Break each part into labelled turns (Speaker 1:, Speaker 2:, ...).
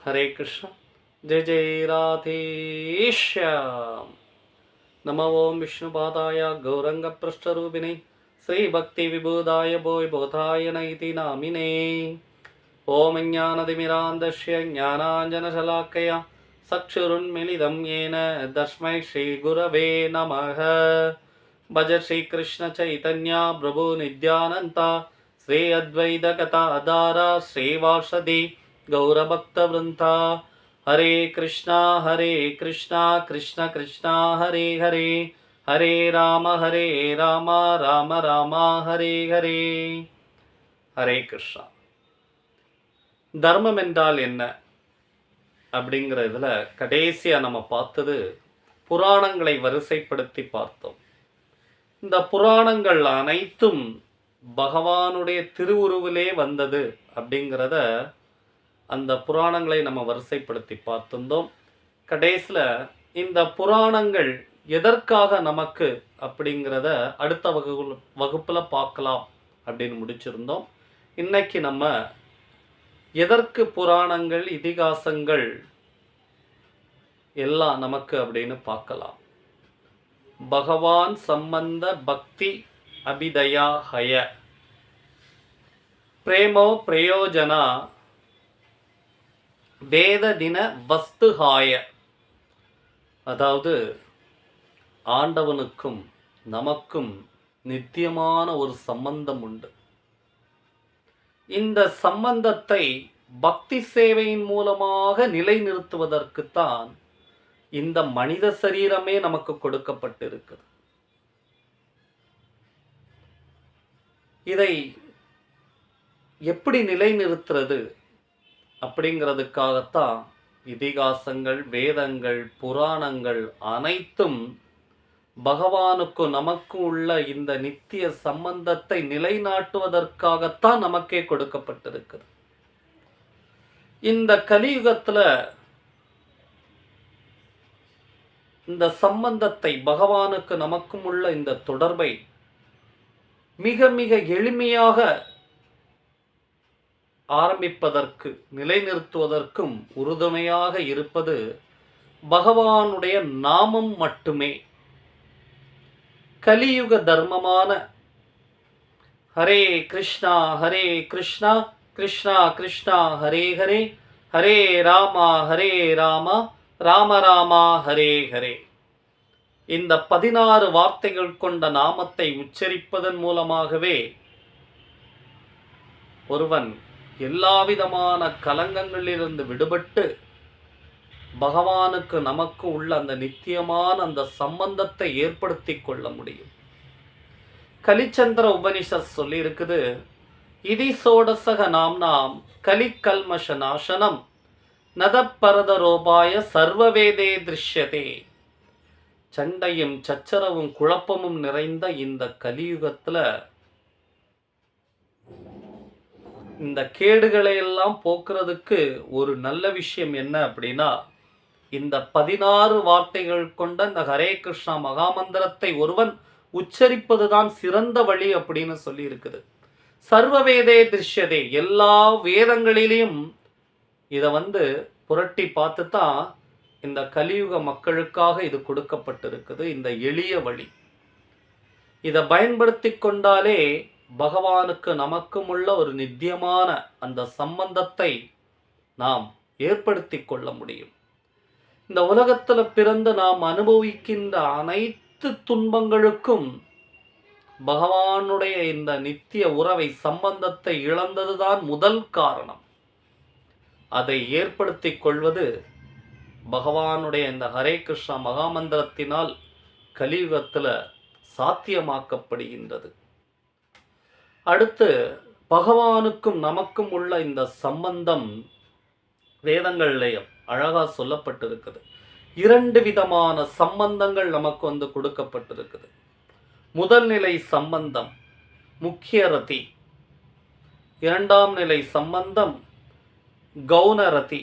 Speaker 1: हरे कृष्ण। जय जय राधेश्याम। नमो ओं विष्णुपादाय गौरंगपृष्ठरूपिणे श्रीभक्तिविबोधाय बोधाय नैति नामिने। ओं ज्ञानतिमिरान्धस्य ज्ञानाञ्जनशलाकया चक्षुरुन्मीलितं येन तस्मै श्रीगुरवे नमः। भज श्रीकृष्णचैतन्य प्रभु नित्यानन्द श्री अद्वैतगदाधर श्रीवासदि गौरभक्तवृन्दा। हरे कृष्णा कृष्ण कृष्ण हरे हरे, हरे राम राम राम हरे हरे. ஹரே கிருஷ்ணா. தர்மம் என்றால் என்ன அப்படிங்கிறதுல கடைசியாக நம்ம பார்த்தது புராணங்களை வரிசைப்படுத்தி பார்த்தோம். இந்த புராணங்கள் அனைத்தும் பகவானுடைய திருவுருவிலே வந்தது அப்படிங்கிறத அந்த புராணங்களை நம்ம வரிசைப்படுத்தி பார்த்திருந்தோம். கடைசியில் இந்த புராணங்கள் எதற்காக நமக்கு அப்படிங்கிறத அடுத்த வகுப்பில் பார்க்கலாம் அப்படின்னு முடிச்சிருந்தோம். இன்னைக்கு நம்ம எதற்கு புராணங்கள் இதிகாசங்கள் எல்லாம் நமக்கு அப்படின்னு பார்க்கலாம். பகவான் சம்பந்த பக்தி அபிதயா ஹய பிரேமோ பிரயோஜனா வேத தின வஸ்துஹாய. அதாவது ஆண்டவனுக்கும் நமக்கும் நித்தியமான ஒரு சம்பந்தம் உண்டு. இந்த சம்பந்தத்தை பக்தி சேவையின் மூலமாக நிலைநிறுத்துவதற்குத்தான் இந்த மனித சரீரமே நமக்கு கொடுக்கப்பட்டிருக்குது. இதை எப்படி நிலைநிறுத்துறது அப்படிங்கிறதுக்காகத்தான் இதிகாசங்கள், வேதங்கள், புராணங்கள் அனைத்தும் பகவானுக்கு நமக்கும் உள்ள இந்த நித்திய சம்பந்தத்தை நிலைநாட்டுவதற்காகத்தான் நமக்கே கொடுக்கப்பட்டிருக்குது. இந்த கலியுகத்துல இந்த சம்பந்தத்தை, பகவானுக்கு நமக்கும் உள்ள இந்த தொடர்பை மிக மிக எளிமையாக ஆரம்பிப்பதற்கு, நிலைநிறுத்துவதற்கும் உறுதுணையாக இருப்பது பகவானுடைய நாமம் மட்டுமே. கலியுக தர்மமான ஹரே கிருஷ்ணா கிருஷ்ணா கிருஷ்ணா ஹரே ஹரே, ஹரே ராமா ராம ராமா ஹரே ஹரே. இந்த 16 வார்த்தைகள் கொண்ட நாமத்தை உச்சரிப்பதன் மூலமாகவே ஒருவன் எல்லாவிதமான கலங்கங்களிலிருந்து விடுபட்டு பகவானுக்கு நமக்கு உள்ள அந்த நித்தியமான அந்த சம்பந்தத்தை ஏற்படுத்தி கொள்ள முடியும். கலிச்சந்திர உபனிஷத் சொல்லி இருக்குது, இதி சோடசக நாம் கலிகல்மஷ நாசனம் நதப்பரதரோபாய சர்வவேதே திருஷ்யதே. சண்டையும் சச்சரவும் குழப்பமும் நிறைந்த இந்த கலியுகத்துல இந்த கேடுகளை எல்லாம் போக்குறதுக்கு ஒரு நல்ல விஷயம் என்ன அப்படின்னா, இந்த 16 வார்த்தைகள் கொண்ட இந்த ஹரே கிருஷ்ணா மகாமந்திரத்தை ஒருவன் உச்சரிப்பதுதான் சிறந்த வழி அப்படின்னு சொல்லி இருக்குது. சர்வவேதே திருஷ்யதே, எல்லா வேதங்களிலையும் இதை புரட்டி பார்த்து தான் இந்த கலியுக மக்களுக்காக இது கொடுக்கப்பட்டிருக்குது. இந்த எளிய வழி இதை பயன்படுத்தி கொண்டாலே பகவானுக்கு நமக்கும் உள்ள ஒரு நித்தியமான அந்த சம்பந்தத்தை நாம் ஏற்படுத்தி கொள்ள முடியும். இந்த உலகத்தில் பிறந்து நாம் அனுபவிக்கின்ற அனைத்து துன்பங்களுக்கும் பகவானுடைய இந்த நித்திய உறவை, சம்பந்தத்தை இழந்ததுதான் முதல் காரணம். அதை ஏற்படுத்தி கொள்வது பகவானுடைய இந்த ஹரே கிருஷ்ணா மகாமந்திரத்தினால் கலியுகத்தில் சாத்தியமாக்கப்படுகின்றது. அடுத்து பகவானுக்கும் நமக்கும் உள்ள இந்த சம்பந்தம் வேதங்கள்லையும் அழகா சொல்லப்பட்டிருக்குது. 2 விதமான சம்பந்தங்கள் நமக்கு கொடுக்கப்பட்டிருக்குது. முதல் நிலை சம்பந்தம் முக்கிய ரதி, 2ஆம் நிலை சம்பந்தம் கௌன ரதி.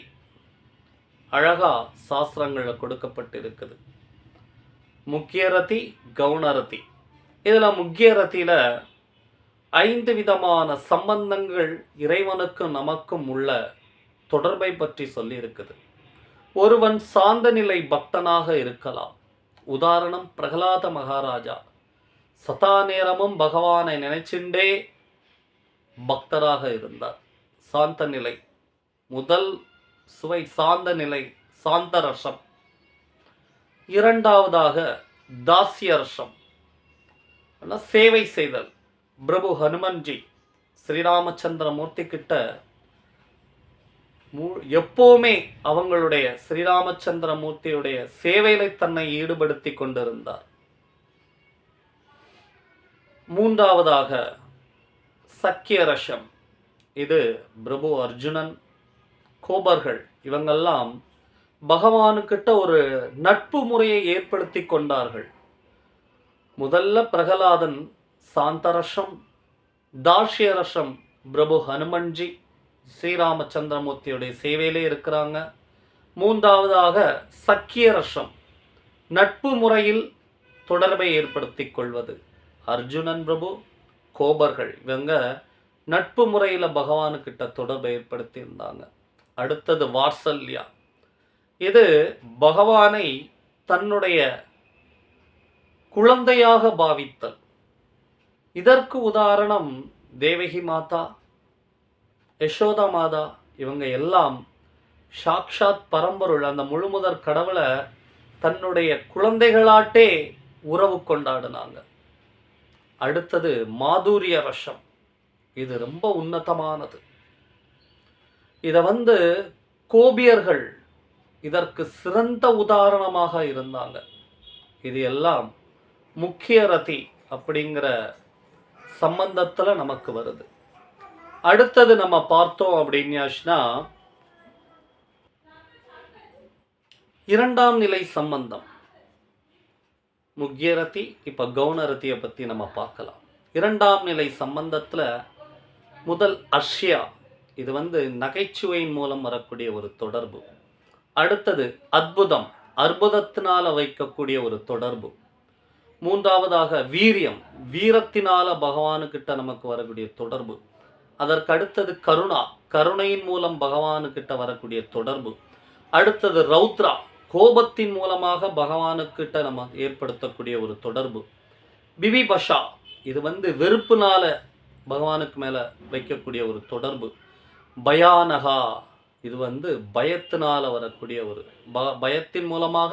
Speaker 1: அழகா சாஸ்திரங்களில் கொடுக்கப்பட்டிருக்குது. முக்கிய ரதி, கௌன ரதி. இதில் முக்கிய ரத்தியில் 5 விதமான சம்பந்தங்கள் இறைவனுக்கும் நமக்கும் உள்ள தொடர்பை பற்றி சொல்லி இருக்குது. ஒருவன் சாந்த நிலை பக்தனாக இருக்கலாம். உதாரணம், பிரகலாத மகாராஜா சதா நேரமும் பகவானை நினைச்சுண்டே பக்தராக இருந்தார். சாந்த நிலை, முதல் சுவை சாந்த நிலை, சாந்த ரசம். இரண்டாவதாக தாசிய ரசம், சேவை செய்தல். பிரபு ஹனுமன்ஜி ஸ்ரீராமச்சந்திர மூர்த்தி கிட்ட எப்போவுமே அவங்களுடைய ஸ்ரீராமச்சந்திர மூர்த்தியுடைய சேவையில தன்னை ஈடுபடுத்தி கொண்டிருந்தார். மூன்றாவதாக சக்கிய ரசம். இது பிரபு அர்ஜுனன், கோபர்கள் இவங்கெல்லாம் பகவானுக்கிட்ட ஒரு நட்பு முறையை ஏற்படுத்தி கொண்டார்கள். முதல்ல பிரகலாதன் சாந்தரசம், தாஷ்ய ரசம் பிரபு ஹனுமன்ஜி ஸ்ரீராமச்சந்திரமூர்த்தியுடைய சேவையிலே இருக்கிறாங்க. மூன்றாவதாக சக்கிய ரசம், நட்பு முறையில் தொடர்பை ஏற்படுத்தி கொள்வது. அர்ஜுனன் பிரபு, கோபர்கள் இவங்க நட்பு முறையில் பகவானுக்கிட்ட தொடர்பை ஏற்படுத்தி இருந்தாங்க. அடுத்தது வாத்சல்யா. இது பகவானை தன்னுடைய குழந்தையாக பாவித்தல். இதற்கு உதாரணம் தேவகி மாதா, யசோதா மாதா இவங்க எல்லாம் சாக்ஷாத் பரம்பொருள், அந்த முழுமுதற் கடவுளை தன்னுடைய குழந்தைகளாட்டே உறவு கொண்டாடினாங்க. அடுத்தது மாதுரிய ரசம். இது ரொம்ப உன்னதமானது. இதை கோபியர்கள் இதற்கு சிறந்த உதாரணமாக இருந்தாங்க. இது எல்லாம் முக்கிய ரதி அப்படிங்கிற சம்பந்தத்தில் நமக்கு வருது. அடுத்தது நம்ம பார்த்தோம் அப்படின்னா இரண்டாம் நிலை சம்பந்தம், முக்கிய ரதி. இப்போ கவுன ரத்தியை பற்றி நம்ம பார்க்கலாம். இரண்டாம் நிலை சம்பந்தத்தில் முதல் அஷ்யா, இது நகைச்சுவையின் மூலம் வரக்கூடிய ஒரு தொடர்பு. அடுத்தது அற்புதம், அற்புதத்தினால வைக்கக்கூடிய ஒரு தொடர்பு. மூன்றாவதாக வீரியம், வீரத்தினால பகவானுக்கிட்ட நமக்கு வரக்கூடிய தொடர்பு. அதற்கு அடுத்தது கருணா, கருணையின் மூலம் பகவானுக்கிட்ட வரக்கூடிய தொடர்பு. அடுத்தது ரௌத்ரா, கோபத்தின் மூலமாக பகவானுக்கிட்ட நம்ம ஏற்படுத்தக்கூடிய ஒரு தொடர்பு. பிபிபஷா, இது வெறுப்புனால பகவானுக்கு மேலே வைக்கக்கூடிய ஒரு தொடர்பு. பயானகா, இது பயத்தினால வரக்கூடிய ஒரு பயத்தின் மூலமாக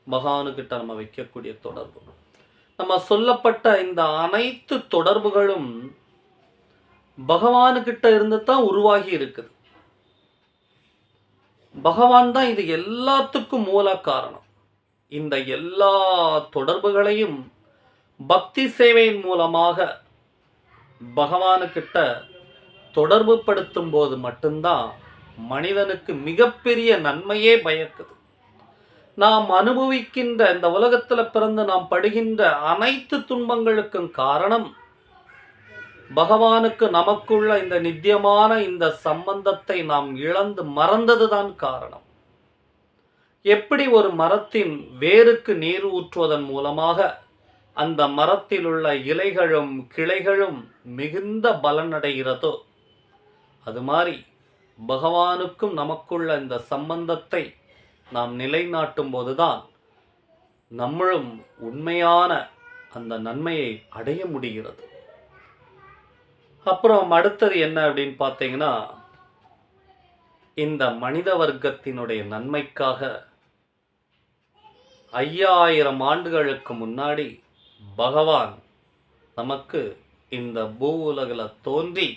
Speaker 1: பகவானுக்கிட்ட நம்ம வைக்கக்கூடிய தொடர்பு. நம்ம சொல்லப்பட்ட இந்த அனைத்து தொடர்புகளும் பகவானுக்கிட்ட இருந்து தான் உருவாகி இருக்குது. பகவான் தான் இது எல்லாத்துக்கும் மூல காரணம். இந்த எல்லா தொடர்புகளையும் பக்தி சேவையின் மூலமாக பகவானுக்கிட்ட தொடர்பு படுத்தும் போது மட்டும்தான் மனிதனுக்கு மிகப்பெரிய நன்மையே பயக்குது. நாம் அனுபவிக்கின்ற இந்த உலகத்தில் பிறந்து நாம் படுகின்ற அனைத்து துன்பங்களுக்கும் காரணம் பகவானுக்கு நமக்குள்ள இந்த நித்தியமான இந்த சம்பந்தத்தை நாம் இழந்து மறந்ததுதான் காரணம். எப்படி ஒரு மரத்தின் வேருக்கு நீர் ஊற்றுவதன் மூலமாக அந்த மரத்தில் உள்ள இலைகளும் கிளைகளும் மிகுந்த பலனடைகிறதோ, அது மாதிரி பகவானுக்கும் நமக்குள்ள இந்த சம்பந்தத்தை நாம் நிலைநாட்டும் போதுதான் நம்மளும் உண்மையான அந்த நன்மையை அடைய முடிகிறது. அப்புறம் அடுத்தது என்ன அப்படின்னு பார்த்தீங்கன்னா, இந்த மனித வர்க்கத்தினுடைய நன்மைக்காக 5000 ஆண்டுகளுக்கு முன்னாடி பகவான் நமக்கு இந்த பூ உலகில் தோன்றி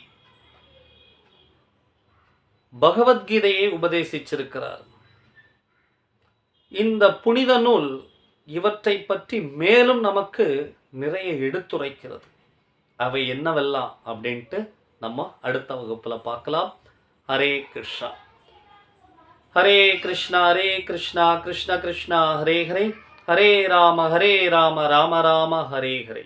Speaker 1: பகவத்கீதையை உபதேசிச்சிருக்கிறார். இந்த புனித நூல் இவற்றை பற்றி மேலும் நமக்கு நிறைய எடுத்துரைக்கிறது. அவை என்னவெல்லாம் அப்படின்ட்டு நம்ம அடுத்த வகுப்பில் பார்க்கலாம். ஹரே கிருஷ்ணா, ஹரே கிருஷ்ணா, ஹரே கிருஷ்ணா, கிருஷ்ண கிருஷ்ணா ஹரே ஹரே, ஹரே ராம ராம ராம ஹரே ஹரே.